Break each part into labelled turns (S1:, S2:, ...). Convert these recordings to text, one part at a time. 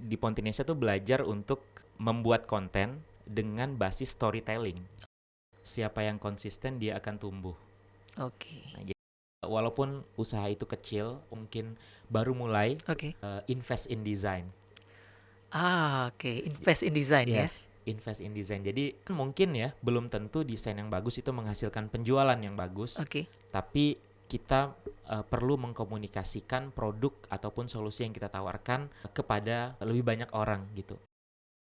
S1: di Pontinesia tuh belajar untuk membuat konten dengan basis storytelling. Siapa yang konsisten dia akan tumbuh.
S2: Oke.
S1: Nah, jadi walaupun usaha itu kecil, mungkin baru mulai,
S2: Oke.
S1: invest in design.
S2: Oke. Invest in design ya.
S1: Yes, invest in design. Jadi mungkin ya belum tentu desain yang bagus itu menghasilkan penjualan yang bagus,
S2: Oke.
S1: tapi kita perlu mengkomunikasikan produk ataupun solusi yang kita tawarkan kepada lebih banyak orang gitu.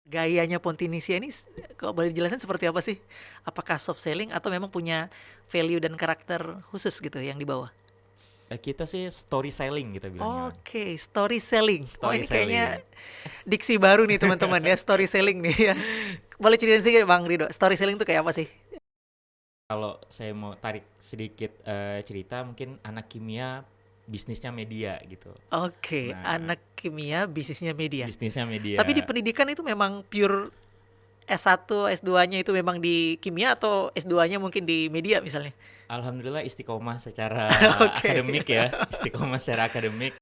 S2: Gayanya Pontinesia ini kalau boleh dijelasin seperti apa sih? Apakah soft selling atau memang punya value dan karakter khusus gitu yang dibawa?
S1: Kita sih story selling kita bilangnya, Bang.
S2: Oke, story selling. Oh,
S1: Story
S2: ini kayaknya
S1: selling.
S2: diksi baru nih teman-teman ya, story selling nih ya. Boleh ceritain sedikit Bang Rido, story selling itu kayak apa sih?
S1: Kalau saya mau tarik sedikit cerita, mungkin anak kimia bisnisnya media gitu.
S2: Oke,
S1: Nah,
S2: anak kimia bisnisnya media.
S1: bisnisnya
S2: Tapi di
S1: media.
S2: pendidikan itu memang pure S1, S2-nya itu memang di kimia atau S2-nya mungkin di media misalnya?
S1: Alhamdulillah istiqomah secara
S2: Oke.
S1: akademik ya, istiqomah secara akademik.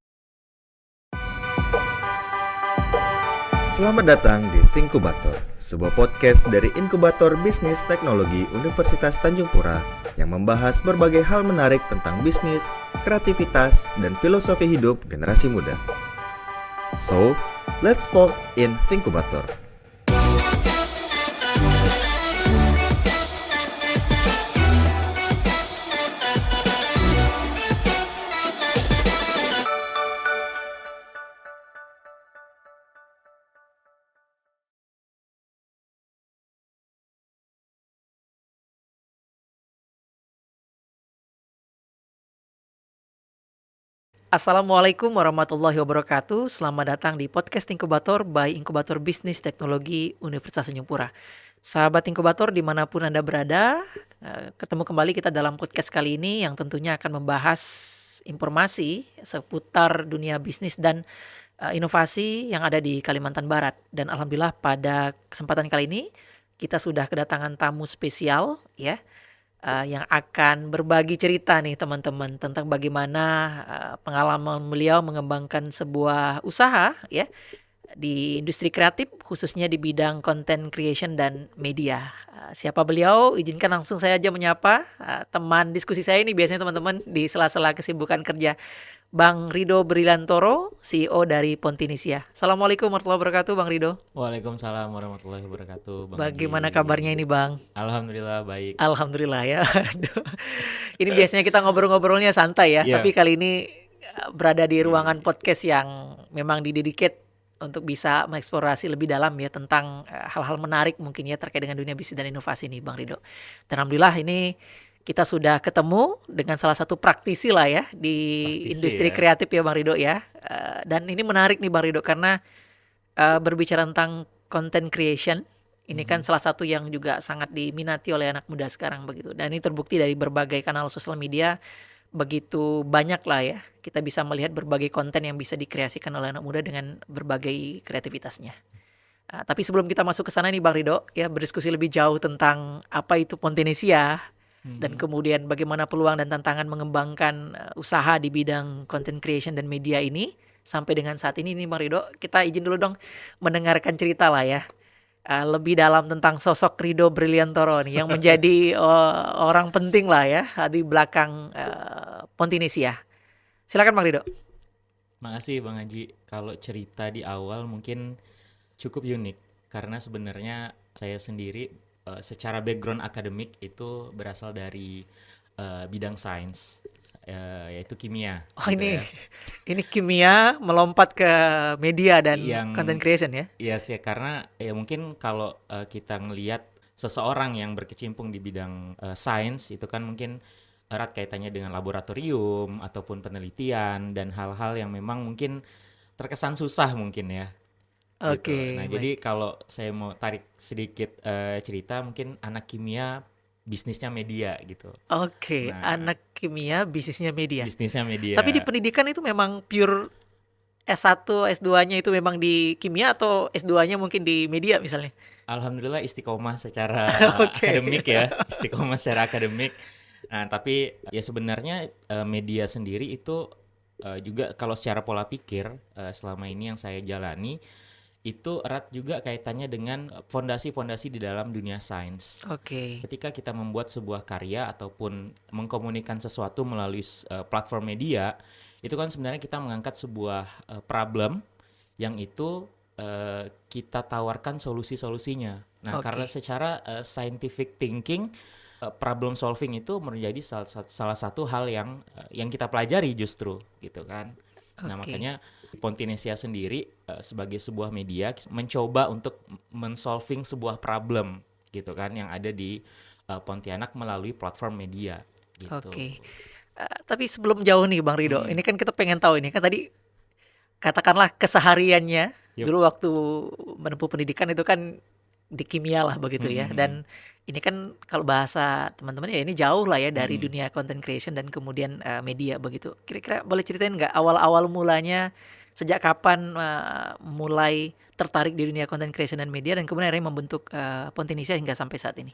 S3: Selamat datang di Thinkubator, sebuah podcast dari Inkubator Bisnis Teknologi Universitas Tanjung Pura yang membahas berbagai hal menarik tentang bisnis, kreativitas, dan filosofi hidup generasi muda. So, let's talk in Thinkubator.
S2: Assalamualaikum warahmatullahi wabarakatuh. Selamat datang di podcast Inkubator by Inkubator Bisnis Teknologi Universitas Tanjung Pura. Sahabat Inkubator dimanapun Anda berada, ketemu kembali kita dalam podcast kali ini yang tentunya akan membahas informasi seputar dunia bisnis dan inovasi yang ada di Kalimantan Barat. Dan alhamdulillah pada kesempatan kali ini kita sudah kedatangan tamu spesial ya, yang akan berbagi cerita nih teman-teman tentang bagaimana pengalaman beliau mengembangkan sebuah usaha ya di industri kreatif khususnya di bidang content creation dan media. Siapa beliau? Izinkan langsung saya aja menyapa teman diskusi saya ini biasanya teman-teman di sela-sela kesibukan kerja. Bang Rido Brilantoro, CEO dari Pontinesia. Assalamualaikum warahmatullahi wabarakatuh, Bang Rido.
S1: Waalaikumsalam warahmatullahi wabarakatuh, Bang Haji.
S2: Bagaimana kabarnya ini, Bang?
S1: Alhamdulillah baik.
S2: Alhamdulillah ya. Aduh. Ini biasanya kita ngobrol-ngobrolnya santai ya,
S1: Iya.
S2: tapi kali ini berada di ruangan podcast yang memang didedicate untuk bisa mengeksplorasi lebih dalam ya tentang hal-hal menarik mungkin ya terkait dengan dunia bisnis dan inovasi nih Bang Rido. Dan alhamdulillah ini kita sudah ketemu dengan salah satu praktisi lah ya di
S1: Praktisi
S2: industri
S1: ya.
S2: kreatif ya Bang Rido ya. Dan ini menarik nih Bang Rido karena berbicara tentang content creation. Ini kan salah satu yang juga sangat diminati oleh anak muda sekarang begitu. Dan ini terbukti dari berbagai kanal sosial media begitu banyak lah ya. Kita bisa melihat berbagai konten yang bisa dikreasikan oleh anak muda dengan berbagai kreativitasnya. Tapi sebelum kita masuk ke sana nih Bang Rido, ya berdiskusi lebih jauh tentang apa itu Pontinesia dan kemudian bagaimana peluang dan tantangan mengembangkan usaha di bidang content creation dan media ini sampai dengan saat ini nih Bang Rido, kita izin dulu dong mendengarkan cerita lah ya. Lebih dalam tentang sosok Rido Brilantoro nih yang menjadi orang penting lah ya di belakang Pontinesia. Silakan Bang Rido.
S1: Makasih Bang Haji. Kalau cerita di awal mungkin cukup unik karena sebenarnya saya sendiri secara background akademik itu berasal dari bidang sains, yaitu kimia.
S2: Oh
S1: Gitu
S2: ini
S1: ya.
S2: ini kimia melompat ke media dan
S1: Yang
S2: content creation ya.
S1: iya sih karena ya mungkin kalau kita ngelihat seseorang yang berkecimpung di bidang sains itu kan mungkin erat kaitannya dengan laboratorium ataupun penelitian dan hal-hal yang memang mungkin terkesan susah mungkin ya gitu. Nah,
S2: Oke, baik.
S1: jadi kalau saya mau tarik sedikit cerita mungkin anak kimia bisnisnya media gitu.
S2: Oke,
S1: Nah,
S2: anak kimia bisnisnya media.
S1: bisnisnya
S2: Tapi di
S1: media.
S2: pendidikan itu memang pure S1, S2-nya itu memang di kimia atau S2-nya mungkin di media misalnya?
S1: Alhamdulillah istiqomah secara
S2: Oke.
S1: akademik ya, istiqomah secara akademik. Nah, tapi ya sebenarnya media sendiri itu juga kalau secara pola pikir selama ini yang saya jalani itu erat juga kaitannya dengan fondasi-fondasi di dalam dunia sains.
S2: Oke.
S1: Ketika kita membuat sebuah karya ataupun mengkomunikasikan sesuatu melalui platform media, itu kan sebenarnya kita mengangkat sebuah problem yang itu kita tawarkan solusi-solusinya. Nah,
S2: Oke.
S1: karena secara scientific thinking, problem solving itu menjadi salah satu hal yang kita pelajari justru gitu kan. Nah,
S2: Oke.
S1: makanya Pontinesia sendiri sebagai sebuah media mencoba untuk men-solving sebuah problem gitu kan yang ada di Pontianak melalui platform media gitu.
S2: Oke. Tapi sebelum jauh nih Bang Rido, ini kan kita pengen tahu ini kan tadi katakanlah kesehariannya
S1: Yup.
S2: dulu waktu menempuh pendidikan itu kan di kimia lah begitu ya. Dan ini kan kalau bahasa teman-teman ya ini jauh lah ya dari dunia content creation dan kemudian media begitu. Kira-kira boleh ceritain nggak awal-awal mulanya sejak kapan mulai tertarik di dunia content creation dan media dan kemudian akhirnya membentuk Pontinesia hingga sampai saat ini?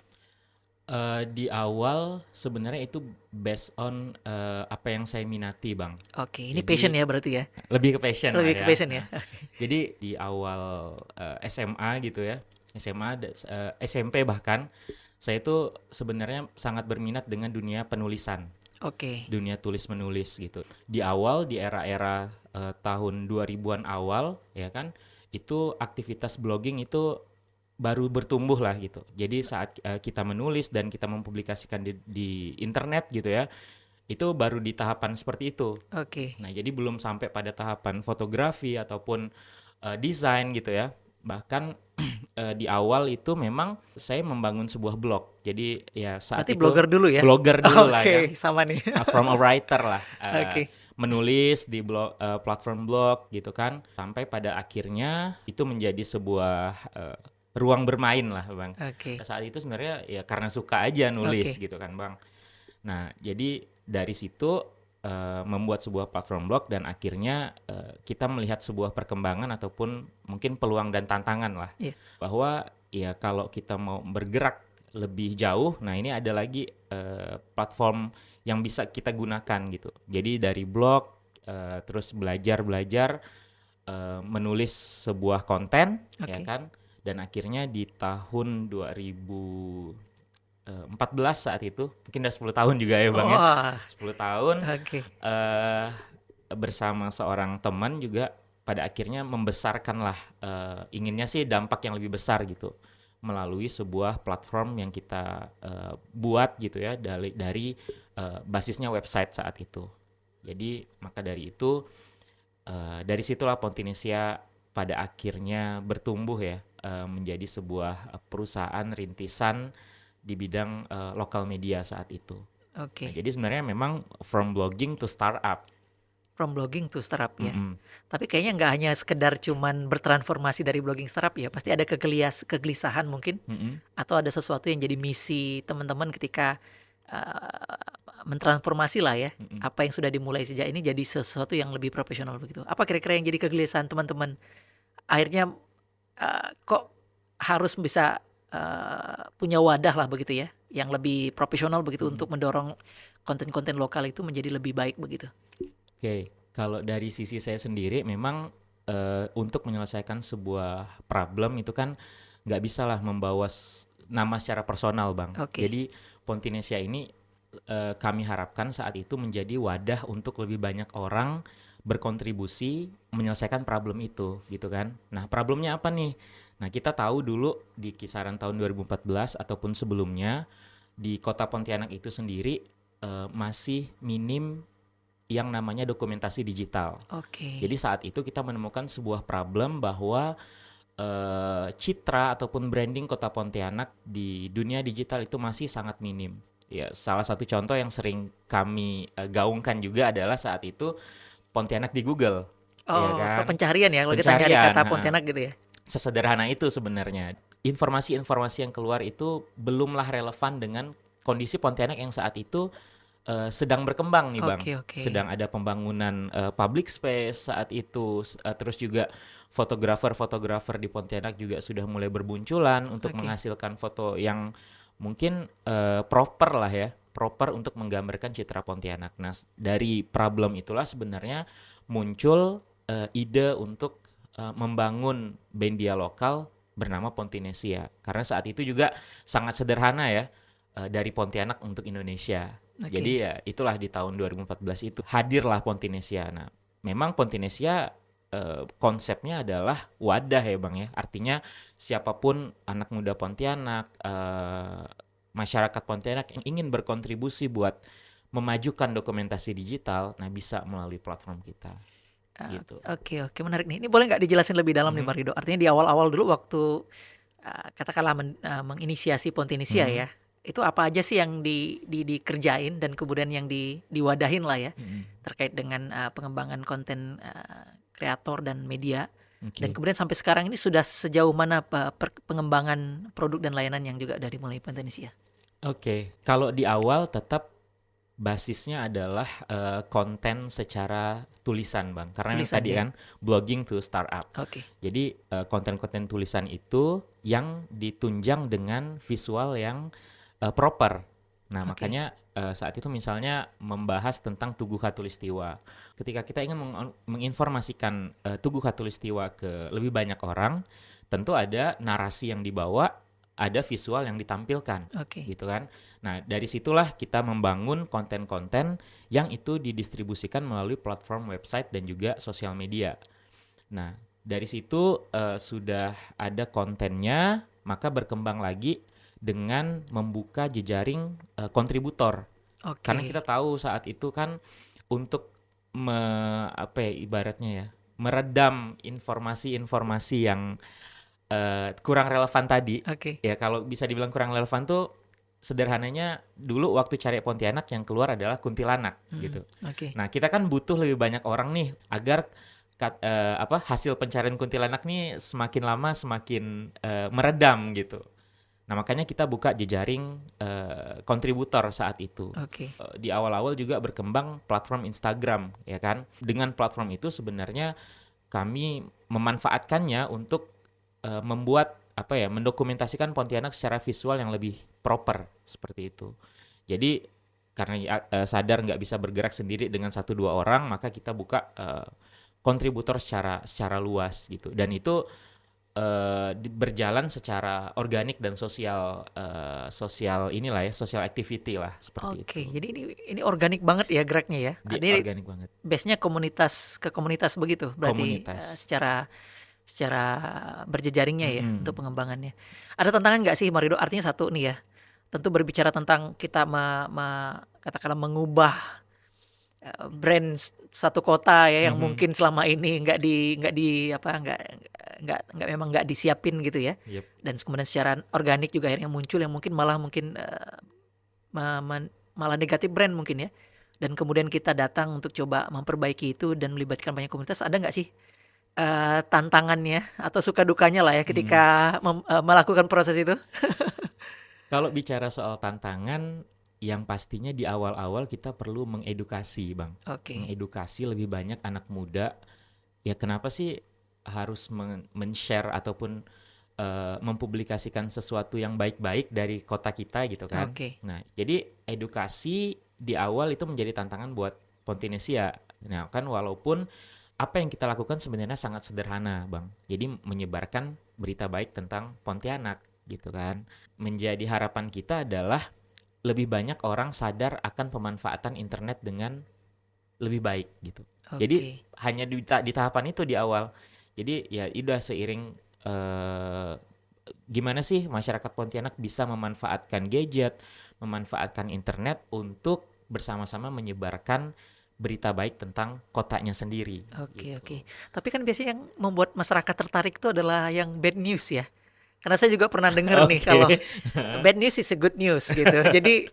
S1: Di awal sebenarnya itu based on apa yang saya minati, Bang.
S2: Oke, ini
S1: Jadi,
S2: passion ya berarti ya.
S1: Lebih ke passion lah
S2: Lebih ke
S1: ya.
S2: passion ya.
S1: Nah, jadi di awal SMA gitu ya, SMA, SMP bahkan, saya itu sebenarnya sangat berminat dengan dunia penulisan,
S2: Oke.
S1: dunia tulis menulis gitu. Di awal di era-era tahun 2000-an awal ya kan, itu aktivitas blogging itu baru bertumbuh lah gitu. Jadi saat kita menulis dan kita mempublikasikan di internet gitu ya, itu baru di tahapan seperti itu.
S2: Oke.
S1: Nah, jadi belum sampai pada tahapan fotografi ataupun desain gitu ya. Bahkan di awal itu memang saya membangun sebuah blog. Jadi ya saat
S2: Berarti
S1: itu
S2: blogger dulu ya?
S1: blogger dulu lah ya.
S2: Oke, sama nih.
S1: From a writer lah.
S2: Oke.
S1: Menulis di blog, platform blog gitu kan. Sampai pada akhirnya itu menjadi sebuah ruang bermain lah, Bang.
S2: Oke.
S1: Saat itu sebenarnya ya karena suka aja nulis
S2: Oke.
S1: gitu kan, Bang. Nah, jadi dari situ membuat sebuah platform blog dan akhirnya kita melihat sebuah perkembangan ataupun mungkin peluang dan tantangan lah.
S2: Iya.
S1: Bahwa ya kalau kita mau bergerak lebih jauh, nah ini ada lagi platform yang bisa kita gunakan gitu. Jadi dari blog terus belajar menulis sebuah konten ya
S2: Oke.
S1: kan. Dan akhirnya di tahun 2014 saat itu, mungkin udah 10 tahun juga ya Bang ya.
S2: Wah.
S1: 10 tahun
S2: Oke.
S1: bersama seorang teman juga pada akhirnya membesarkanlah inginnya sih dampak yang lebih besar gitu melalui sebuah platform yang kita buat gitu ya dari basisnya website saat itu. Jadi maka dari itu dari situlah Pontinesia pada akhirnya bertumbuh ya menjadi sebuah perusahaan rintisan di bidang lokal media saat itu.
S2: Oke.
S1: Nah, jadi sebenarnya memang from blogging to startup.
S2: From blogging to startup ya.
S1: Mm-mm.
S2: Tapi kayaknya nggak hanya sekedar cuman bertransformasi dari blogging startup ya. Pasti ada kegelisahan mungkin.
S1: Mm-mm.
S2: Atau ada sesuatu yang jadi misi teman-teman ketika mentransformasi lah ya. Apa yang sudah dimulai sejak ini jadi sesuatu yang lebih profesional begitu. Apa kira-kira yang jadi kegelisahan teman-teman? Akhirnya kok harus bisa punya wadah lah begitu ya. Yang lebih profesional begitu untuk mendorong konten-konten lokal itu menjadi lebih baik begitu.
S1: Oke, kalau dari sisi saya sendiri memang untuk menyelesaikan sebuah problem itu kan nggak bisa lah membawa nama secara personal, Bang.
S2: Oke.
S1: Jadi Pontinesia ini kami harapkan saat itu menjadi wadah untuk lebih banyak orang berkontribusi menyelesaikan problem itu, gitu kan. Nah, problemnya apa nih? Nah, kita tahu dulu di kisaran tahun 2014 ataupun sebelumnya di kota Pontianak itu sendiri masih minim yang namanya dokumentasi digital.
S2: Oke.
S1: Jadi saat itu kita menemukan sebuah problem bahwa citra ataupun branding kota Pontianak di dunia digital itu masih sangat minim. Ya, salah satu contoh yang sering kami gaungkan juga adalah saat itu Pontianak di Google.
S2: Oh,
S1: ya kan?
S2: pencarian ya kalau kita nyari
S1: Pencarian,
S2: kata Pontianak gitu ya.
S1: Sesederhana itu sebenarnya. Informasi-informasi yang keluar itu belumlah relevan dengan kondisi Pontianak yang saat itu sedang berkembang nih Bang.
S2: Oke.
S1: Sedang ada pembangunan public space saat itu, terus juga fotografer di Pontianak juga sudah mulai berbunculan untuk
S2: Oke.
S1: menghasilkan foto yang mungkin proper lah ya, proper untuk menggambarkan citra Pontianak. Nah, dari problem itulah sebenarnya muncul ide untuk membangun media lokal bernama Pontinesia. Karena saat itu juga sangat sederhana ya, dari Pontianak untuk Indonesia.
S2: Oke.
S1: Jadi ya itulah di tahun 2014 itu hadirlah Pontinesia. Nah, memang Pontinesia konsepnya adalah wadah ya Bang ya. Artinya siapapun anak muda Pontianak, masyarakat Pontianak yang ingin berkontribusi buat memajukan dokumentasi digital, nah bisa melalui platform kita. Gitu.
S2: Oke, menarik nih. Ini boleh nggak dijelasin lebih dalam nih, Pak Rido? Artinya di awal-awal dulu waktu katakanlah menginisiasi Pontinesia ya, itu apa aja sih yang dikerjain dan kemudian yang diwadahin lah ya, terkait dengan pengembangan konten kreator dan media. Dan kemudian sampai sekarang ini sudah sejauh mana pengembangan produk dan layanan yang juga dari mulai Pontinesia?
S1: Oke, kalau di awal tetap basisnya adalah konten secara tulisan Bang. Karena yang
S2: Tulisan,
S1: tadi
S2: ya.
S1: kan blogging to startup.
S2: Oke.
S1: Jadi konten-konten tulisan itu yang ditunjang dengan visual yang proper. Nah,
S2: Oke.
S1: makanya saat itu misalnya membahas tentang Tugu Khatulistiwa. Ketika kita ingin menginformasikan Tugu Khatulistiwa ke lebih banyak orang, tentu ada narasi yang dibawa, ada visual yang ditampilkan,
S2: Oke.
S1: gitu kan. Nah, dari situlah kita membangun konten-konten yang itu didistribusikan melalui platform website dan juga sosial media. Nah, dari situ sudah ada kontennya, maka berkembang lagi dengan membuka jejaring kontributor.
S2: Oke.
S1: Karena kita tahu saat itu kan untuk ibaratnya ya, meredam informasi-informasi yang kurang relevan tadi.
S2: Oke.
S1: Ya kalau bisa dibilang kurang relevan tuh sederhananya dulu waktu cari Pontianak yang keluar adalah kuntilanak gitu.
S2: Oke.
S1: Nah, kita kan butuh lebih banyak orang nih agar hasil pencarian kuntilanak nih semakin lama semakin meredam gitu. Nah, makanya kita buka jejaring kontributor saat itu.
S2: Oke.
S1: Di awal-awal juga berkembang platform Instagram, ya kan? Dengan platform itu sebenarnya kami memanfaatkannya untuk membuat mendokumentasikan Pontianak secara visual yang lebih proper seperti itu. Jadi karena sadar nggak bisa bergerak sendiri dengan 1-2 orang, maka kita buka kontributor secara luas gitu. Dan itu berjalan secara organik dan sosial social activity lah seperti
S2: Oke,
S1: itu.
S2: jadi ini organik banget ya geraknya ya. Jadi
S1: Organik banget.
S2: base-nya komunitas ke komunitas begitu berarti
S1: Komunitas.
S2: secara berjejaringnya ya untuk pengembangannya. Ada tantangan nggak sih Marido? Artinya satu nih ya, tentu berbicara tentang kita katakanlah mengubah brand satu kota ya yang mungkin selama ini memang nggak disiapin gitu ya.
S1: Yep.
S2: Dan kemudian secara organik juga akhirnya muncul yang mungkin malah malah negatif brand mungkin ya. Dan kemudian kita datang untuk coba memperbaiki itu dan melibatkan banyak komunitas. Ada nggak sih tantangannya atau suka dukanya lah ya ketika melakukan proses itu?
S1: Kalau bicara soal tantangan, yang pastinya di awal-awal kita perlu mengedukasi, Bang.
S2: Oke.
S1: Mengedukasi lebih banyak anak muda. Ya kenapa sih harus men-share ataupun mempublikasikan sesuatu yang baik-baik dari kota kita gitu kan.
S2: Oke.
S1: Nah, jadi edukasi di awal itu menjadi tantangan buat Pontinesia. Nah, kan walaupun apa yang kita lakukan sebenarnya sangat sederhana, Bang. Jadi menyebarkan berita baik tentang Pontianak gitu kan. Menjadi harapan kita adalah lebih banyak orang sadar akan pemanfaatan internet dengan lebih baik gitu.
S2: Oke.
S1: Jadi hanya di tahapan itu di awal. Jadi ya udah seiring gimana sih masyarakat Pontianak bisa memanfaatkan gadget, memanfaatkan internet untuk bersama-sama menyebarkan berita baik tentang kotanya sendiri.
S2: Oke,
S1: gitu.
S2: oke. Tapi kan biasanya yang membuat masyarakat tertarik itu adalah yang bad news ya. Karena saya juga pernah dengar nih
S1: Oke.
S2: kalau bad news is a good news gitu. Jadi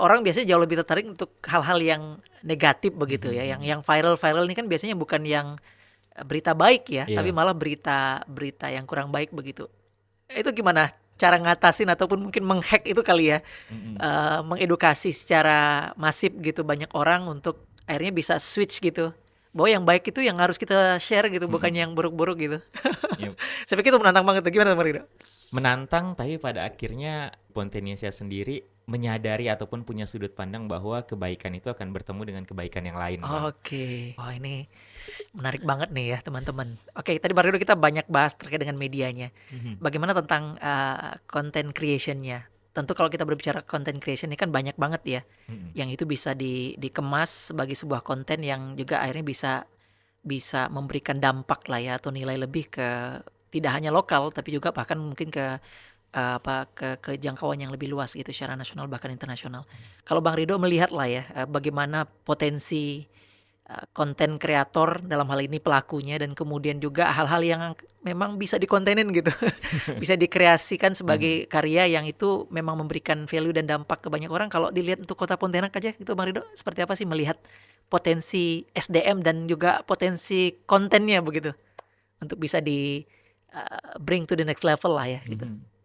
S2: orang biasanya jauh lebih tertarik untuk hal-hal yang negatif begitu ya. Yang viral ini kan biasanya bukan yang berita baik ya,
S1: Iya.
S2: tapi malah berita yang kurang baik begitu. Itu gimana cara ngatasin ataupun mungkin menghack itu kali ya, mengedukasi secara masif gitu banyak orang untuk akhirnya bisa switch gitu. Bahwa yang baik itu yang harus kita share gitu, bukan yang buruk-buruk gitu.
S1: Yep.
S2: Saya pikir itu menantang banget. Gimana Marido?
S1: menantang, tapi pada akhirnya Pontinesia sendiri menyadari ataupun punya sudut pandang bahwa kebaikan itu akan bertemu dengan kebaikan yang lain, Bang.
S2: Oke, wah ini menarik banget nih ya teman-teman. Oke, tadi baru kita banyak bahas terkait dengan medianya.
S1: Mhm.
S2: Bagaimana tentang content creation-nya? Tentu kalau kita berbicara content creation ini kan banyak banget ya,
S1: Mhm.
S2: yang itu bisa dikemas sebagai sebuah konten yang juga akhirnya bisa memberikan dampak lah ya atau nilai lebih ke tidak hanya lokal tapi juga bahkan mungkin ke ke jangkauan yang lebih luas gitu secara nasional bahkan internasional. Kalau Bang Rido melihat lah ya bagaimana potensi konten kreator dalam hal ini pelakunya dan kemudian juga hal-hal yang memang bisa dikontenin gitu. Bisa dikreasikan sebagai karya yang itu memang memberikan value dan dampak ke banyak orang. Kalau dilihat untuk Kota Pontianak aja gitu Bang Rido, seperti apa sih melihat potensi SDM dan juga potensi kontennya begitu untuk bisa di bring to the next level lah ya gitu.
S1: Mhm.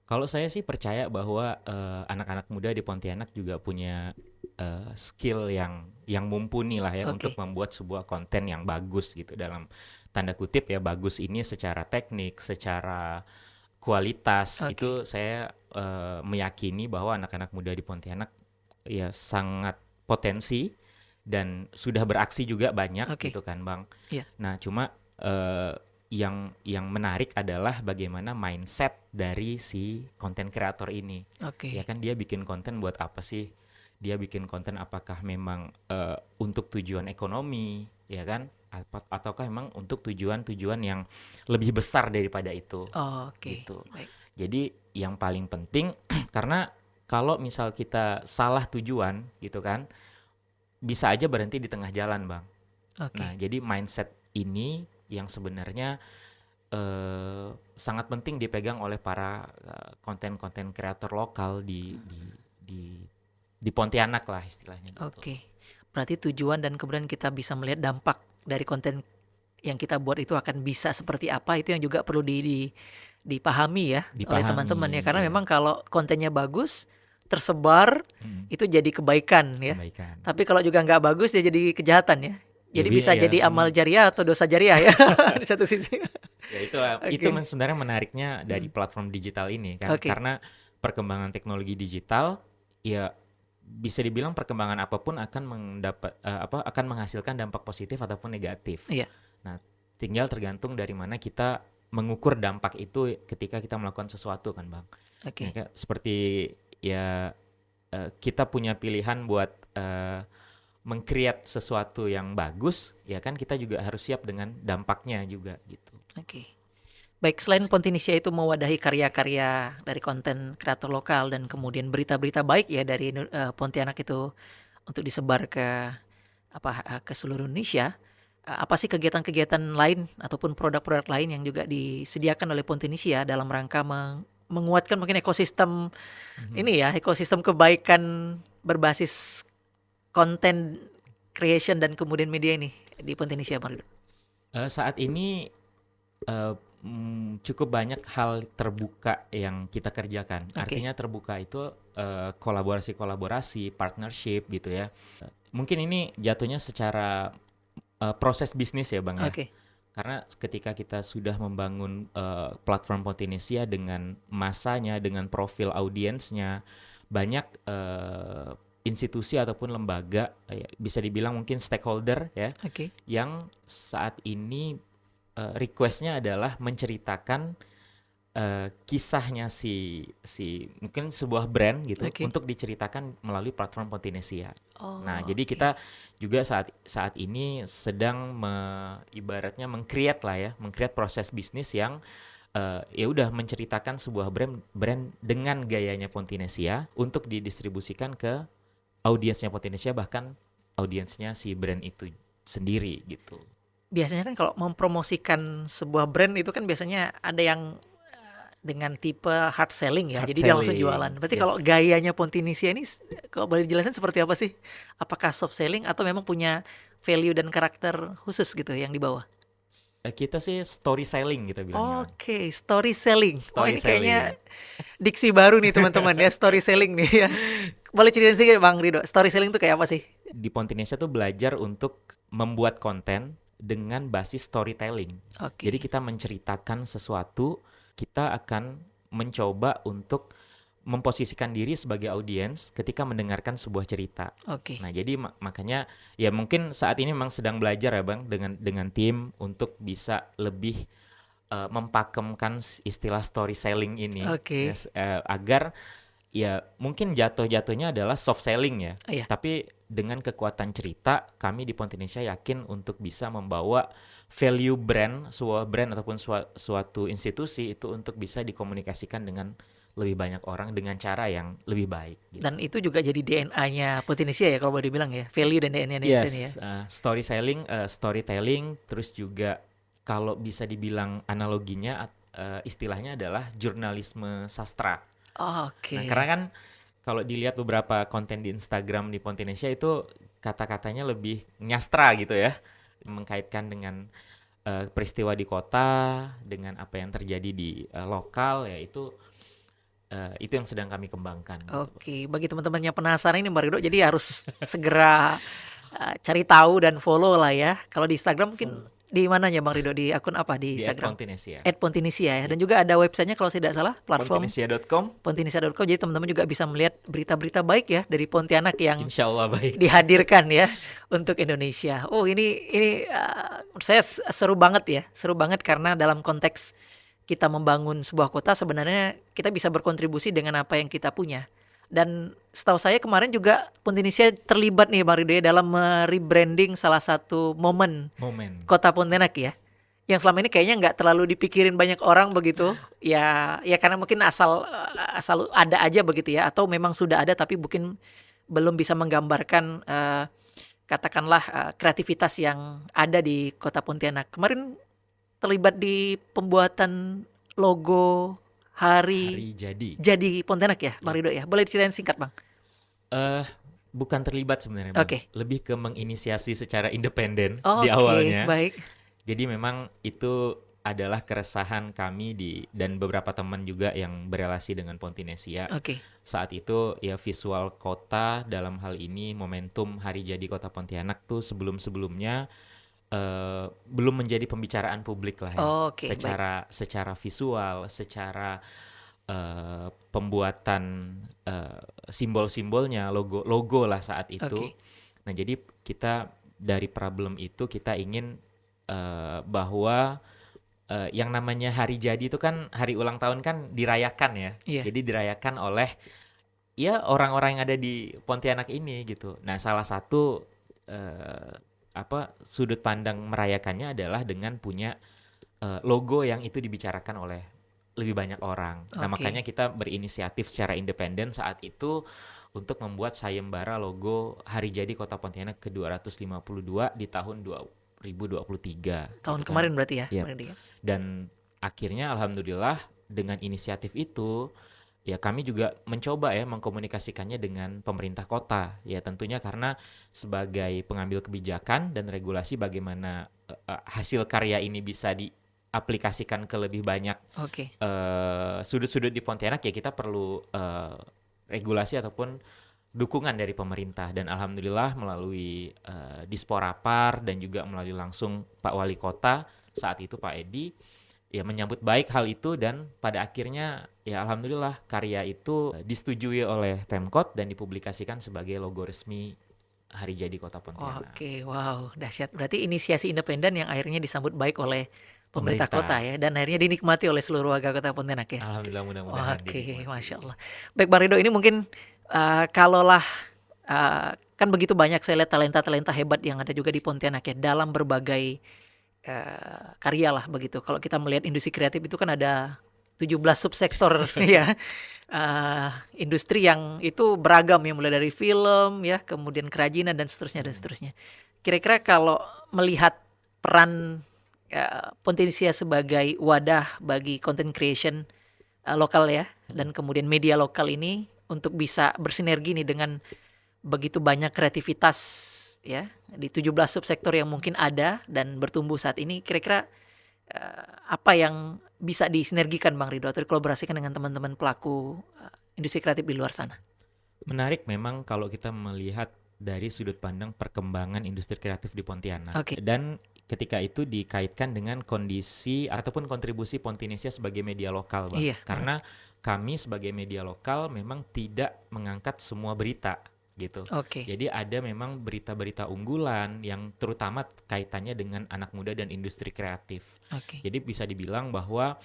S1: Kalau saya sih percaya bahwa anak-anak muda di Pontianak juga punya skill yang mumpuni lah ya
S2: Oke.
S1: untuk membuat sebuah konten yang bagus gitu, dalam tanda kutip ya, bagus ini secara teknik, secara kualitas.
S2: Oke.
S1: Itu saya meyakini bahwa anak-anak muda di Pontianak ya sangat potensi dan sudah beraksi juga banyak
S2: Oke.
S1: gitu kan, Bang.
S2: Iya.
S1: Nah, cuma yang menarik adalah bagaimana mindset dari si konten kreator ini.
S2: Oke.
S1: Ya kan, dia bikin konten buat apa sih? Dia bikin konten apakah memang untuk tujuan ekonomi, ya kan? Ataukah memang untuk tujuan-tujuan yang lebih besar daripada itu,
S2: Oke.
S1: gitu.
S2: Baik.
S1: Jadi yang paling penting karena kalau misal kita salah tujuan gitu kan, bisa aja berhenti di tengah jalan, Bang.
S2: Oke.
S1: Nah, jadi mindset ini yang sebenarnya sangat penting dipegang oleh para konten-konten kreator lokal di Pontianak lah istilahnya gitu.
S2: Oke. Berarti tujuan dan kemudian kita bisa melihat dampak dari konten yang kita buat itu akan bisa seperti apa, itu yang juga perlu dipahami ya oleh
S1: Dipahami,
S2: teman-teman ya. Karena
S1: ya.
S2: memang kalau kontennya bagus, tersebar, itu jadi kebaikan ya.
S1: Kebaikan.
S2: Tapi kalau juga nggak bagus ya jadi kejahatan ya. Jadi
S1: Jadi
S2: bisa
S1: ya,
S2: jadi amal jariah atau dosa jariah ya di satu sisi.
S1: Ya itulah,
S2: Oke.
S1: itu sebenarnya menariknya dari platform digital ini kan,
S2: Oke.
S1: karena perkembangan teknologi digital ya bisa dibilang perkembangan apapun akan akan menghasilkan dampak positif ataupun negatif.
S2: Iya.
S1: Nah, tinggal tergantung dari mana kita mengukur dampak itu ketika kita melakukan sesuatu kan, Bang.
S2: Oke.
S1: Ya, kayak seperti ya kita punya pilihan buat meng-create sesuatu yang bagus, ya kan, kita juga harus siap dengan dampaknya juga gitu.
S2: Oke. Baik, selain Pontinesia itu mewadahi karya-karya dari konten kreator lokal dan kemudian berita-berita baik ya dari Pontianak itu untuk disebar ke ke seluruh Indonesia. Apa sih kegiatan-kegiatan lain ataupun produk-produk lain yang juga disediakan oleh Pontinesia dalam rangka menguatkan mungkin ekosistem ini ya, ekosistem kebaikan berbasis konten creation dan kemudian media ini di Pontinesia, Bang Rido?
S1: Saat ini cukup banyak hal terbuka yang kita kerjakan.
S2: Oke.
S1: Artinya terbuka itu kolaborasi, partnership gitu ya. Mungkin ini jatuhnya secara proses bisnis ya, Bang ya.
S2: Oke.
S1: Karena ketika kita sudah membangun platform Pontinesia dengan masanya, dengan profil audiensnya, banyak institusi ataupun lembaga, bisa dibilang mungkin stakeholder ya,
S2: Oke.
S1: yang saat ini requestnya adalah menceritakan kisahnya si mungkin sebuah brand gitu,
S2: Oke.
S1: untuk diceritakan melalui platform Pontinesia.
S2: Oh,
S1: Nah, jadi
S2: oke.
S1: kita juga saat ini sedang ibaratnya meng-create lah ya, meng-create proses bisnis yang ya udah menceritakan sebuah brand dengan gayanya Pontinesia untuk didistribusikan ke audiensnya Pontinesia, bahkan audiensnya si brand itu sendiri gitu.
S2: Biasanya kan kalau mempromosikan sebuah brand itu kan biasanya ada yang dengan tipe hard selling ya,
S1: Hard
S2: jadi dia langsung
S1: selling,
S2: jualan. Berarti
S1: yes.
S2: kalau gayanya Pontinesia ini, kalau boleh dijelasin seperti apa sih? Apakah soft selling atau memang punya value dan karakter khusus gitu yang dibawa?
S1: Kita sih story selling kita bilangnya.
S2: Oke, story selling.
S1: Story
S2: Ini kayaknya
S1: selling.
S2: diksi baru nih teman-teman ya, story selling nih ya. Boleh ceritain sedikit Bang Rido, story selling itu kayak apa sih?
S1: Di Pontinesia tuh belajar untuk membuat konten dengan basis storytelling.
S2: Oke.
S1: Jadi kita menceritakan sesuatu kita akan mencoba untuk memposisikan diri sebagai audiens ketika mendengarkan sebuah cerita.
S2: Oke.
S1: Nah, jadi makanya ya mungkin saat ini memang sedang belajar ya Bang dengan tim untuk bisa lebih mempakemkan istilah storytelling ini
S2: Oke.
S1: agar ya mungkin jatuhnya adalah soft selling ya.
S2: Iya.
S1: Tapi dengan kekuatan cerita kami di Pontinesia yakin untuk bisa membawa value brand, sebuah brand ataupun suatu institusi itu untuk bisa dikomunikasikan dengan lebih banyak orang dengan cara yang lebih baik gitu.
S2: Dan itu juga jadi DNA-nya Pontinesia ya kalau boleh dibilang ya, value dan DNA-nya di sini ya.
S1: Storytelling, terus juga kalau bisa dibilang analoginya istilahnya adalah jurnalisme sastra.
S2: Oke.
S1: Nah, karena kan kalau dilihat beberapa konten di Instagram di Pontinesia itu kata-katanya lebih nyastra gitu ya, mengkaitkan dengan peristiwa di kota dengan apa yang terjadi di lokal ya itu yang sedang kami kembangkan.
S2: Oke, bagi teman-teman yang penasaran ini Mbak Ridho, jadi harus segera cari tahu dan follow lah ya. Kalau di Instagram mungkin di mananya Bang Ridho, di akun apa di
S1: Di
S2: Instagram?
S1: @Pontinesia.
S2: @Pontinesia ya. Dan juga ada websitenya kalau tidak salah, platform
S1: Pontinesia.com.
S2: pontinesia.com. Jadi teman-teman juga bisa melihat berita-berita baik ya dari Pontianak yang
S1: Insya Allah baik.
S2: dihadirkan ya untuk Indonesia. Oh ini menurut saya seru banget ya, seru banget karena dalam konteks kita membangun sebuah kota sebenarnya kita bisa berkontribusi dengan apa yang kita punya. Dan setahu saya kemarin juga Pontinesia terlibat nih Bang Ridho ya dalam rebranding salah satu momen kota Pontianak ya. Yang selama ini kayaknya nggak terlalu dipikirin banyak orang begitu. Ya karena mungkin asal ada aja begitu ya, atau memang sudah ada tapi mungkin belum bisa menggambarkan katakanlah kreativitas yang ada di kota Pontianak. Kemarin terlibat di pembuatan logo hari jadi Pontianak ya, Bang Ridho ya. Boleh diceritain singkat, Bang?
S1: Bukan terlibat sebenarnya, Bang.
S2: Oke.
S1: Lebih ke menginisiasi secara independen
S2: Oke,
S1: di awalnya.
S2: baik.
S1: Jadi memang itu adalah keresahan kami dan beberapa teman juga yang berelasi dengan Pontinesia.
S2: Oke.
S1: Saat itu ya visual kota dalam hal ini momentum Hari Jadi Kota Pontianak tuh sebelum-sebelumnya belum menjadi pembicaraan publik lah ya.
S2: Oke,
S1: secara visual, secara pembuatan simbol-simbolnya, logo lah saat itu.
S2: Oke.
S1: Nah, jadi kita dari problem itu kita ingin bahwa yang namanya hari jadi itu kan hari ulang tahun kan dirayakan ya.
S2: Iya.
S1: Jadi dirayakan oleh ya orang-orang yang ada di Pontianak ini gitu. Nah, salah satu sudut pandang merayakannya adalah dengan punya logo yang itu dibicarakan oleh lebih banyak orang. Nah,
S2: Oke.
S1: makanya kita berinisiatif secara independen saat itu untuk membuat sayembara logo Hari Jadi Kota Pontianak ke-252 di tahun 2023.
S2: Tahun
S1: gitu kan.
S2: kemarin berarti ya,
S1: Yep.
S2: Bang Ridho ya?
S1: Dan akhirnya alhamdulillah dengan inisiatif itu ya kami juga mencoba ya mengkomunikasikannya dengan pemerintah kota. Ya tentunya karena sebagai pengambil kebijakan dan regulasi bagaimana hasil karya ini bisa diaplikasikan ke lebih banyak
S2: Oke.
S1: sudut-sudut di Pontianak ya kita perlu regulasi ataupun dukungan dari pemerintah. Dan alhamdulillah melalui Disporapar dan juga melalui langsung Pak Wali Kota saat itu Pak Edi ya menyambut baik hal itu, dan pada akhirnya ya alhamdulillah karya itu disetujui oleh Pemkot dan dipublikasikan sebagai logo resmi Hari Jadi Kota Pontianak.
S2: Oke, wow, dahsyat. Berarti inisiasi independen yang akhirnya disambut baik oleh pemerintah kota ya, dan akhirnya dinikmati oleh seluruh warga kota Pontianak ya.
S1: Alhamdulillah, mudah-mudahan.
S2: Oke, Masya Allah. Baik Bang Ridho, ini mungkin kalaulah kan begitu banyak saya lihat talenta-talenta hebat yang ada juga di Pontianak ya dalam berbagai karya lah begitu. Kalau kita melihat industri kreatif itu kan ada 17 subsektor ya. Industri yang itu beragam ya, mulai dari film ya, kemudian kerajinan dan seterusnya dan seterusnya. Kira-kira kalau melihat peran Pontinesia sebagai wadah bagi content creation lokal ya, dan kemudian media lokal ini untuk bisa bersinergi nih dengan begitu banyak kreativitas ya di 17 subsektor yang mungkin ada dan bertumbuh saat ini, kira-kira apa yang bisa disinergikan Bang Ridho atau dikolaborasikan dengan teman-teman pelaku industri kreatif di luar sana?
S1: Menarik memang kalau kita melihat dari sudut pandang perkembangan industri kreatif di Pontianak.
S2: Oke.
S1: Dan ketika itu dikaitkan dengan kondisi ataupun kontribusi Pontinesia sebagai media lokal, Bang.
S2: Iya.
S1: Karena kami sebagai media lokal memang tidak mengangkat semua berita gitu.
S2: Oke.
S1: Jadi ada memang berita-berita unggulan yang terutama kaitannya dengan anak muda dan industri kreatif.
S2: Oke.
S1: Jadi bisa dibilang bahwa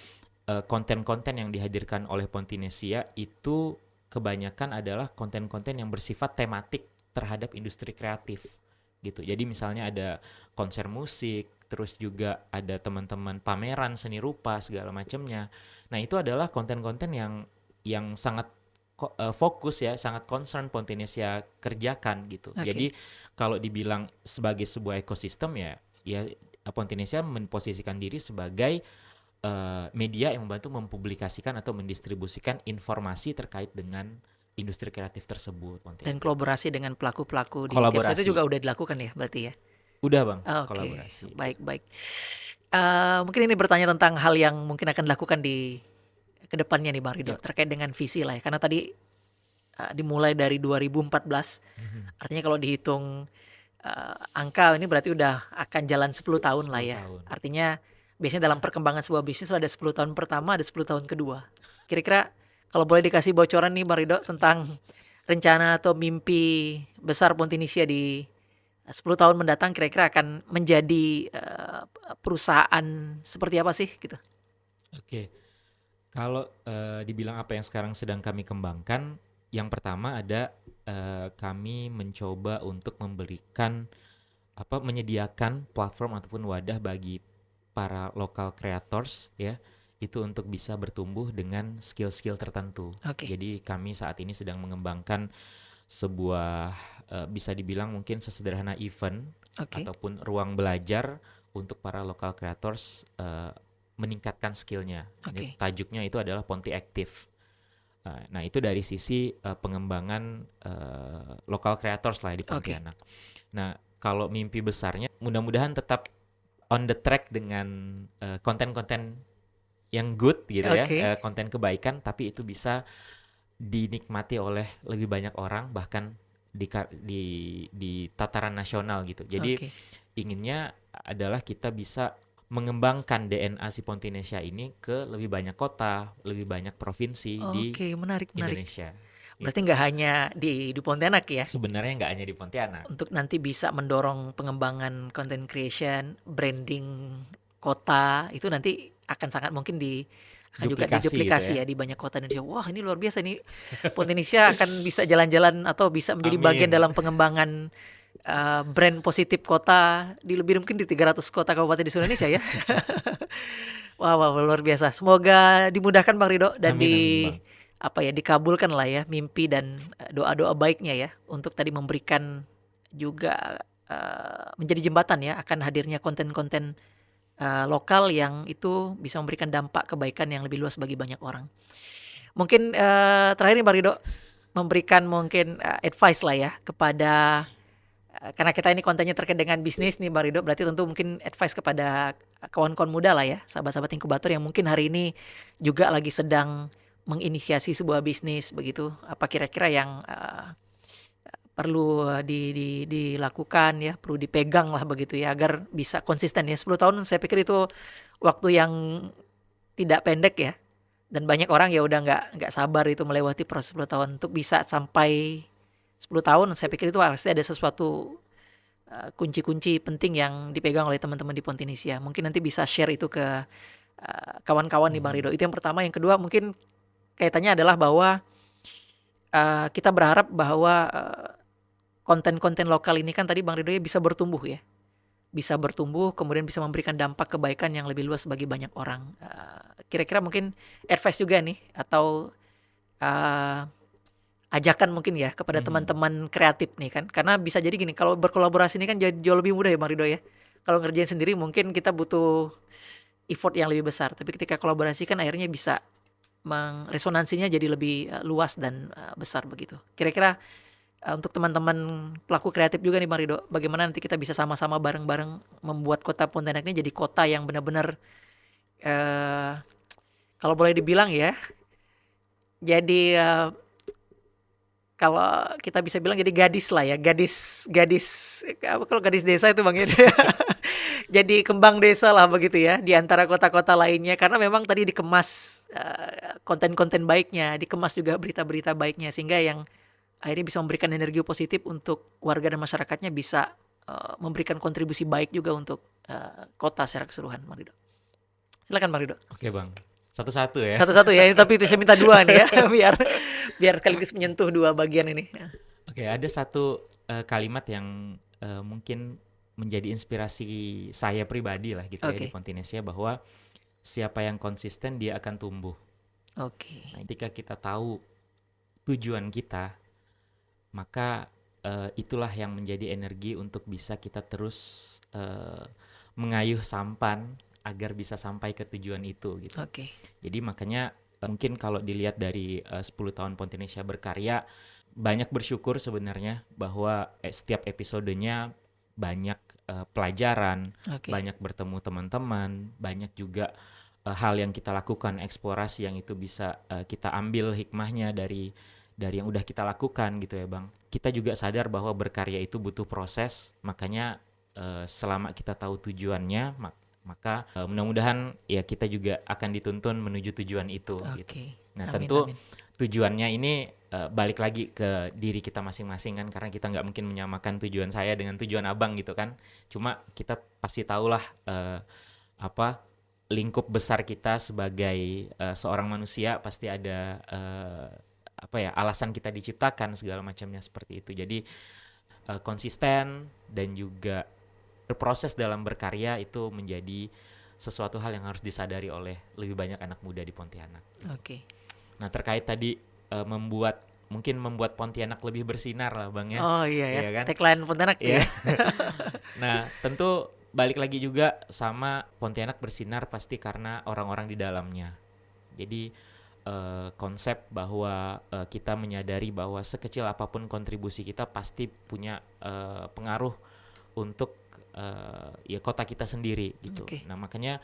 S1: konten-konten yang dihadirkan oleh Pontinesia itu kebanyakan adalah konten-konten yang bersifat tematik terhadap industri kreatif gitu. Jadi misalnya ada konser musik, terus juga ada teman-teman pameran seni rupa segala macamnya. Nah, itu adalah konten-konten yang sangat fokus ya, sangat concern Pontinesia kerjakan gitu.
S2: Oke.
S1: Jadi kalau dibilang sebagai sebuah ekosistem ya Pontinesia memposisikan diri sebagai media yang membantu mempublikasikan atau mendistribusikan informasi terkait dengan industri kreatif tersebut.
S2: Dan kolaborasi dengan pelaku-pelaku di tiap
S1: Kolaborasi.
S2: satu juga udah dilakukan ya berarti ya.
S1: Udah, Bang,
S2: Oke,
S1: kolaborasi.
S2: baik. Mungkin ini bertanya tentang hal yang mungkin akan dilakukan di kedepannya nih Bang Ridho, terkait dengan visi lah ya. Karena tadi dimulai dari 2014, artinya kalau dihitung angka ini berarti udah akan jalan 10 tahun lah
S1: 10
S2: ya.
S1: tahun.
S2: Artinya biasanya dalam perkembangan sebuah bisnis ada 10 tahun pertama, ada 10 tahun kedua. Kira-kira kalau boleh dikasih bocoran nih Bang Ridho tentang rencana atau mimpi besar Pontinesia di 10 tahun mendatang, kira-kira akan menjadi perusahaan seperti apa sih gitu?
S1: Oke. Kalau dibilang apa yang sekarang sedang kami kembangkan, yang pertama ada kami mencoba untuk menyediakan platform ataupun wadah bagi para local creators ya, itu untuk bisa bertumbuh dengan skill-skill tertentu.
S2: Oke.
S1: Jadi kami saat ini sedang mengembangkan sebuah bisa dibilang mungkin sesederhana event
S2: Oke.
S1: ataupun ruang belajar untuk para local creators meningkatkan skillnya.
S2: Oke.
S1: Tajuknya itu adalah Ponti Active. Nah, itu dari sisi pengembangan local creators lah di Pontianak. Nah, kalau mimpi besarnya mudah-mudahan tetap on the track dengan konten-konten yang good gitu ya, konten kebaikan, tapi itu bisa dinikmati oleh lebih banyak orang, bahkan di tataran nasional gitu. Jadi inginnya adalah kita bisa mengembangkan DNA si Pontinesia ini ke lebih banyak kota, lebih banyak provinsi di
S2: menarik.
S1: Indonesia.
S2: Berarti nggak hanya di Pontianak ya?
S1: Sebenarnya nggak hanya di Pontianak.
S2: Untuk nanti bisa mendorong pengembangan content creation, branding kota, itu nanti akan sangat mungkin akan juga diduplikasi
S1: gitu
S2: ya di banyak kota Indonesia. Wah, ini luar biasa nih. Pontinesia akan bisa jalan-jalan atau bisa menjadi bagian dalam pengembangan brand positif kota di lebih mungkin di 300 kota kabupaten di seluruh Indonesia ya. Wah, luar biasa. Semoga dimudahkan Bang Ridho dan dikabulkan lah ya mimpi dan doa-doa baiknya ya untuk tadi memberikan juga menjadi jembatan ya akan hadirnya konten-konten lokal yang itu bisa memberikan dampak kebaikan yang lebih luas bagi banyak orang. Mungkin terakhir nih Bang Ridho memberikan mungkin advice lah ya kepada karena kita ini kontennya terkait dengan bisnis nih Bang Ridho, berarti tentu mungkin advice kepada kawan-kawan muda lah ya, sahabat-sahabat inkubator yang mungkin hari ini juga lagi sedang menginisiasi sebuah bisnis begitu. Apa kira-kira yang perlu dilakukan ya, perlu dipegang lah begitu ya agar bisa konsisten ya. 10 tahun saya pikir itu waktu yang tidak pendek ya. Dan banyak orang ya udah nggak sabar itu melewati proses 10 tahun untuk bisa sampai 10 tahun. Saya pikir itu pasti ada sesuatu kunci-kunci penting yang dipegang oleh teman-teman di Pontinesia. Mungkin nanti bisa share itu ke kawan-kawan nih Bang Ridho. Itu yang pertama. Yang kedua mungkin kaitannya adalah bahwa kita berharap bahwa konten-konten lokal ini kan tadi Bang Ridho ya bisa bertumbuh ya. Bisa bertumbuh kemudian bisa memberikan dampak kebaikan yang lebih luas bagi banyak orang. Kira-kira mungkin advice juga nih atau ajakan mungkin ya kepada teman-teman kreatif nih kan. Karena bisa jadi gini, kalau berkolaborasi ini kan jauh lebih mudah ya Bang Ridho ya. Kalau ngerjain sendiri mungkin kita butuh effort yang lebih besar. Tapi ketika kolaborasi kan akhirnya bisa resonansinya jadi lebih luas dan besar begitu. Kira-kira untuk teman-teman pelaku kreatif juga nih Bang Ridho, bagaimana nanti kita bisa sama-sama bareng-bareng membuat kota Pontianak ini jadi kota yang benar-benar kalau boleh dibilang ya, jadi kalau kita bisa bilang jadi gadis lah ya, gadis kalau gadis desa itu Bang ya. jadi kembang desa lah begitu ya di antara kota-kota lainnya, karena memang tadi dikemas konten-konten baiknya, dikemas juga berita-berita baiknya, sehingga yang akhirnya bisa memberikan energi positif untuk warga dan masyarakatnya, bisa memberikan kontribusi baik juga untuk kota secara keseluruhan. Bang Rido, silakan Bang Rido.
S1: Oke Bang, satu-satu ya.
S2: Satu-satu ya, tapi saya minta dua nih ya, biar sekaligus menyentuh dua bagian ini.
S1: Oke, ada satu kalimat yang mungkin menjadi inspirasi saya pribadi lah gitu ya di Pontinesia, bahwa siapa yang konsisten dia akan tumbuh.
S2: Oke.
S1: Nah, ketika kita tahu tujuan kita, maka itulah yang menjadi energi untuk bisa kita terus mengayuh sampan agar bisa sampai ke tujuan itu gitu.
S2: Oke.
S1: Jadi makanya mungkin kalau dilihat dari 10 tahun Pontinesia berkarya, banyak bersyukur sebenarnya bahwa setiap episodenya banyak pelajaran, banyak bertemu teman-teman, banyak juga hal yang kita lakukan, eksplorasi yang itu bisa kita ambil hikmahnya dari yang udah kita lakukan gitu ya Bang. Kita juga sadar bahwa berkarya itu butuh proses, makanya selama kita tahu tujuannya, maka mudah-mudahan ya kita juga akan dituntun menuju tujuan itu gitu. Nah, tentu tujuannya ini balik lagi ke diri kita masing-masing kan, karena kita nggak mungkin menyamakan tujuan saya dengan tujuan Abang gitu kan. Cuma kita pasti tahulah lingkup besar kita sebagai seorang manusia, pasti ada alasan kita diciptakan segala macamnya seperti itu. Jadi konsisten dan juga berproses dalam berkarya itu menjadi sesuatu hal yang harus disadari oleh lebih banyak anak muda di Pontianak. Nah, terkait tadi membuat Pontianak lebih bersinar lah Bang ya.
S2: Oh iya ya,
S1: kan?
S2: Tagline Pontianak ya.
S1: Nah, tentu balik lagi juga sama Pontianak bersinar pasti karena orang-orang di dalamnya. Jadi konsep bahwa kita menyadari bahwa sekecil apapun kontribusi kita pasti punya pengaruh untuk kota kita sendiri gitu. Nah, makanya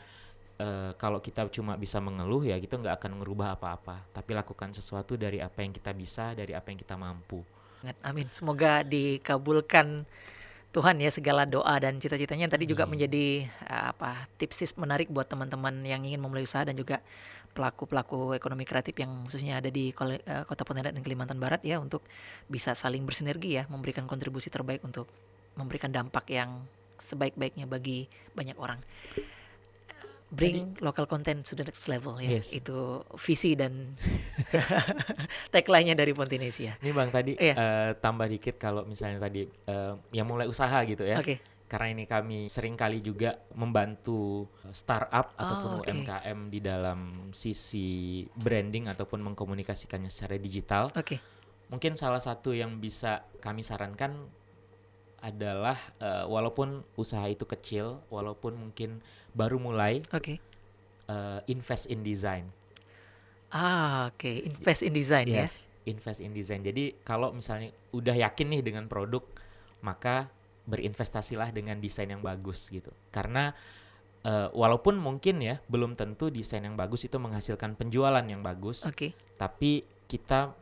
S1: kalau kita cuma bisa mengeluh ya kita nggak akan merubah apa-apa, tapi lakukan sesuatu dari apa yang kita bisa, dari apa yang kita mampu.
S2: Amin, semoga dikabulkan Tuhan ya segala doa dan cita-citanya. Tadi juga menjadi tips-tips menarik buat teman-teman yang ingin memulai usaha dan juga pelaku-pelaku ekonomi kreatif yang khususnya ada di Kota Pontianak dan Kalimantan Barat ya, untuk bisa saling bersinergi ya, memberikan kontribusi terbaik untuk memberikan dampak yang sebaik-baiknya bagi banyak orang. Bring local content to the next level ya.
S1: Yes.
S2: Itu visi dan tagline-nya dari Pontinesia.
S1: Ini Bang tadi tambah dikit, kalau misalnya tadi yang mulai usaha gitu ya. Karena ini kami sering kali juga membantu startup ataupun UMKM di dalam sisi branding ataupun mengkomunikasikannya secara digital. Mungkin salah satu yang bisa kami sarankan adalah walaupun usaha itu kecil, walaupun mungkin baru mulai, invest in design.
S2: Invest in design ya.
S1: Invest in design. Jadi kalau misalnya udah yakin nih dengan produk, maka berinvestasilah dengan desain yang bagus gitu. Karena walaupun mungkin ya belum tentu desain yang bagus itu menghasilkan penjualan yang bagus, tapi kita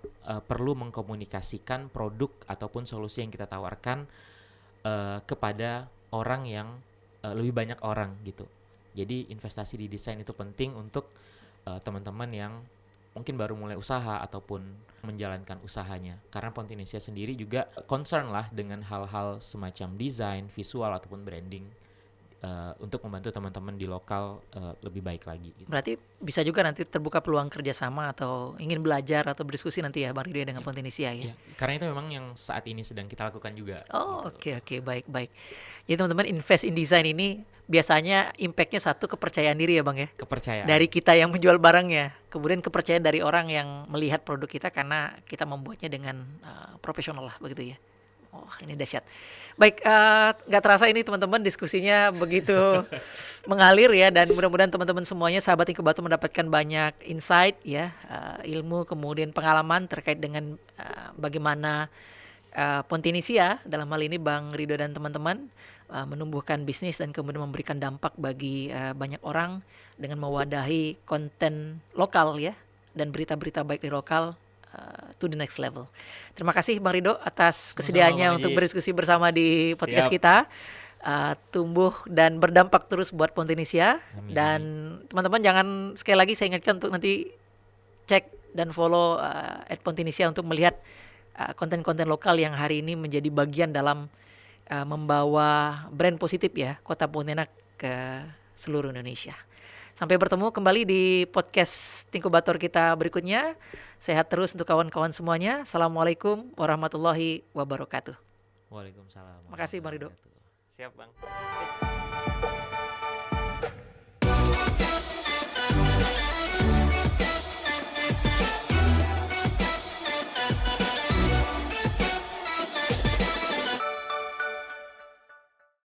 S1: perlu mengkomunikasikan produk ataupun solusi yang kita tawarkan kepada orang yang lebih banyak orang gitu. Jadi investasi di desain itu penting untuk teman-teman yang mungkin baru mulai usaha ataupun menjalankan usahanya. Karena Pontinesia sendiri juga concern lah dengan hal-hal semacam desain, visual ataupun branding untuk membantu teman-teman di lokal lebih baik lagi gitu.
S2: Berarti bisa juga nanti terbuka peluang kerjasama atau ingin belajar atau berdiskusi nanti ya Bang Rido dengan Pontinesia ya.
S1: Karena itu memang yang saat ini sedang kita lakukan juga.
S2: Oke, baik. Jadi teman-teman, invest in design ini biasanya impactnya satu, kepercayaan diri ya Bang ya.
S1: Kepercayaan.
S2: Dari kita yang menjual barangnya, kemudian kepercayaan dari orang yang melihat produk kita karena kita membuatnya dengan profesional lah begitu ya. Ini dahsyat. Baik, nggak terasa ini teman-teman diskusinya begitu mengalir ya, dan mudah-mudahan teman-teman semuanya sahabat inkubator mendapatkan banyak insight ya, ilmu kemudian pengalaman terkait dengan bagaimana Pontinesia dalam hal ini Bang Rido dan teman-teman menumbuhkan bisnis dan kemudian memberikan dampak bagi banyak orang dengan mewadahi konten lokal ya, dan berita-berita baik di lokal to the next level. Terima kasih Bang Rido atas kesediaannya untuk berdiskusi bersama di podcast kita. tumbuh dan berdampak terus buat Pontinesia.
S1: Amin.
S2: Dan teman-teman jangan, sekali lagi saya ingatkan untuk nanti cek dan follow @Pontinesia untuk melihat konten-konten lokal yang hari ini menjadi bagian dalam membawa brand positif ya Kota Pontianak ke seluruh Indonesia. Sampai bertemu kembali di podcast Tinkubator kita berikutnya. Sehat terus untuk kawan-kawan semuanya. Assalamualaikum warahmatullahi wabarakatuh.
S1: Waalaikumsalam.
S2: Makasih, Bang Rido.
S1: Siap Bang.